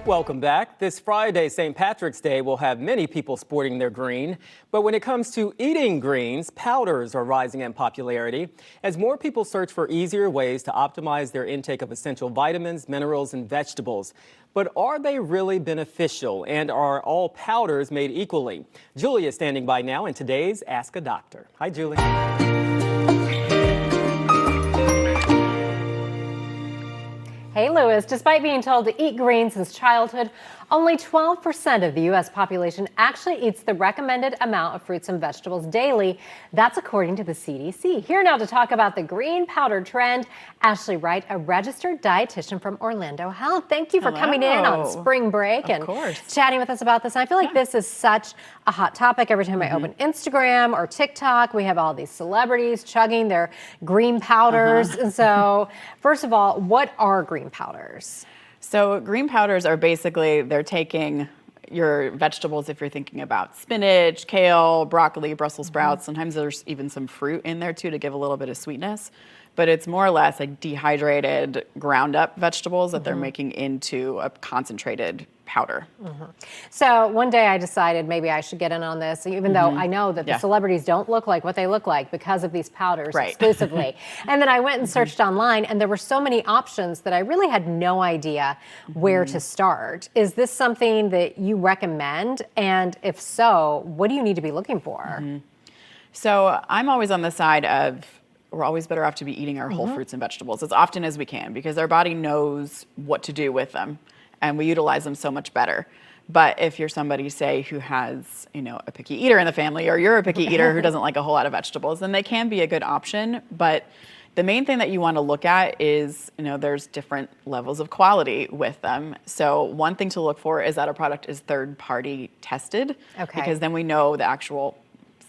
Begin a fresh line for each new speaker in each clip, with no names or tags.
Welcome back. This Friday, St. Patrick's Day, will have many people sporting their green. But when it comes to eating greens, powders are rising in popularity as more people search for easier ways to optimize their intake of essential vitamins, minerals, and vegetables. But are they really beneficial, and are all powders made equally? Julie is standing by now in today's Ask a Doctor. Hi, Julie.
Hey, Lewis. Despite being told to eat greens since childhood, only 12% of the U.S. population actually eats the recommended amount of fruits and vegetables daily. That's according to the CDC. Here now to talk about the green powder trend, Ashlee Wright, a registered dietitian from Orlando Health. Thank you for coming in on spring break and chatting with us about this. And I feel like this is such a hot topic. Every time I open Instagram or TikTok, we have all these celebrities chugging their green powders. And so, first of all, what are green powders?
So green powders are basically, they're taking your vegetables, if you're thinking about spinach, kale, broccoli, Brussels sprouts. Sometimes there's even some fruit in there too to give a little bit of sweetness. But it's more or less like dehydrated, ground up vegetables that they're making into a concentrated powder.
So one day I decided maybe I should get in on this, even though I know that the celebrities don't look like what they look like because of these powders exclusively. And then I went and searched online, and there were so many options that I really had no idea where to start. Is this something that you recommend? And if so, what do you need to be looking for?
So I'm always on the side of, we're always better off to be eating our whole fruits and vegetables as often as we can, because our body knows what to do with them and we utilize them so much better. But if you're somebody, say, who has, a picky eater in the family, or you're a picky eater who doesn't like a whole lot of vegetables, then they can be a good option. But the main thing that you want to look at is, there's different levels of quality with them. So one thing to look for is that a product is third-party tested, because then we know the actual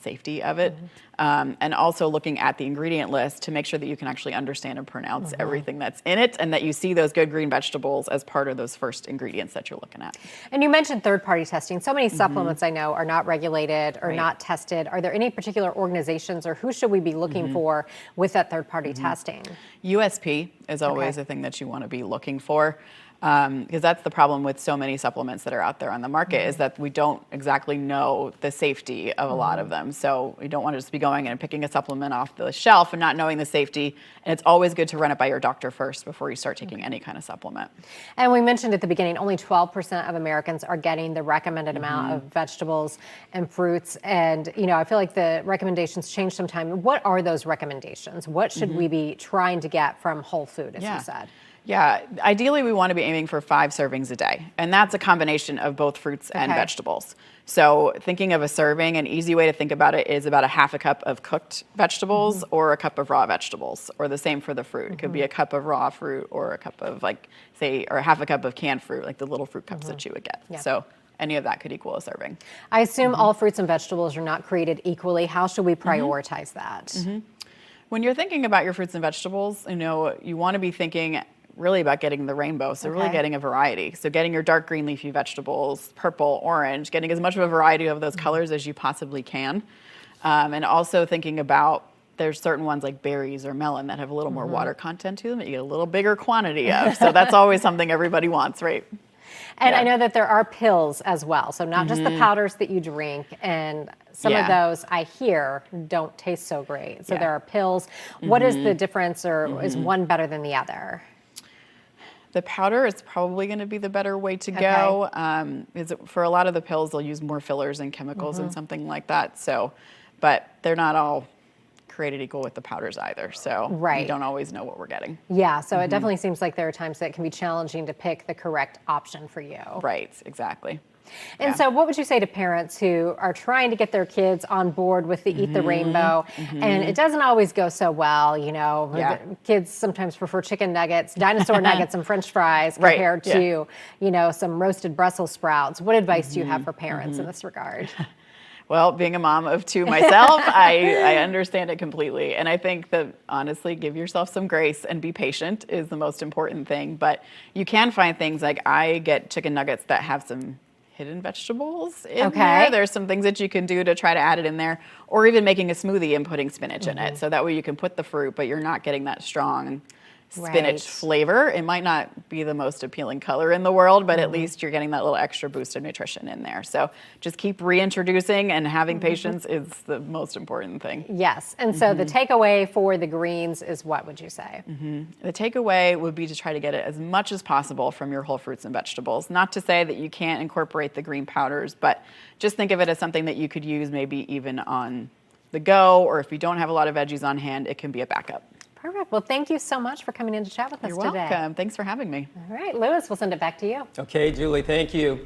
safety of it. And also looking at the ingredient list to make sure that you can actually understand and pronounce everything that's in it, and that you see those good green vegetables as part of those first ingredients that you're looking at.
And you mentioned third-party testing. So many supplements I know are not regulated or not tested. Are there any particular organizations, or who should we be looking for with that third-party testing? USP
is always a thing that you want to be looking for. Because that's the problem with so many supplements that are out there on the market, is that we don't exactly know the safety of a lot of them. So we don't want to just be going and picking a supplement off the shelf and not knowing the safety. And it's always good to run it by your doctor first before you start taking any kind of supplement.
And we mentioned at the beginning, only 12% of Americans are getting the recommended amount of vegetables and fruits. And, I feel like the recommendations change sometime. What are those recommendations? What should we be trying to get from whole food, as you said?
Yeah, ideally we want to be aiming for 5 servings a day, and that's a combination of both fruits and vegetables. So thinking of a serving, an easy way to think about it is about a half a cup of cooked vegetables or a cup of raw vegetables, or the same for the fruit. It could be a cup of raw fruit or a cup of or half a cup of canned fruit, like the little fruit cups that you would get. So any of that could equal a serving.
I assume all fruits and vegetables are not created equally. How should we prioritize that?
When you're thinking about your fruits and vegetables, you want to be thinking really about getting the rainbow, so really getting a variety. So getting your dark green leafy vegetables, purple, orange, getting as much of a variety of those colors as you possibly can. And also thinking about, there's certain ones like berries or melon that have a little more water content to them that you get a little bigger quantity of. So that's always something everybody wants, right?
And I know that there are pills as well. So not just the powders that you drink, and some of those I hear don't taste so great. So there are pills. What is the difference, or is one better than the other?
The powder is probably going to be the better way to go. For a lot of the pills, they'll use more fillers and chemicals and something like that. So, but they're not all created equal with the powders either. So we don't always know what we're getting.
Yeah, so it definitely seems like there are times that it can be challenging to pick the correct option for you.
Right, exactly.
And so what would you say to parents who are trying to get their kids on board with the Eat the Rainbow, and it doesn't always go so well, kids sometimes prefer chicken nuggets, dinosaur nuggets and French fries compared to, some roasted Brussels sprouts. What advice do you have for parents in this regard?
Well, being a mom of 2 myself, I understand it completely. And I think that, honestly, give yourself some grace and be patient is the most important thing. But you can find things like, I get chicken nuggets that have some hidden vegetables in there. There's some things that you can do to try to add it in there, or even making a smoothie and putting spinach in it. So that way you can put the fruit, but you're not getting that strong spinach
Right.
flavor. It might not be the most appealing color in the world, but at least you're getting that little extra boost of nutrition in there. So just keep reintroducing, and having patience is the most important thing.
Yes. And so the takeaway for the greens is what would you say?
The takeaway would be to try to get it as much as possible from your whole fruits and vegetables. Not to say that you can't incorporate the green powders, but just think of it as something that you could use maybe even on the go, or if you don't have a lot of veggies on hand, it can be a backup.
Perfect. Well, thank you so much for coming in to chat with us
You're
today.
welcome. Thanks for having me.
All right, Lewis, we'll send it back to you.
Okay, Julie, thank you.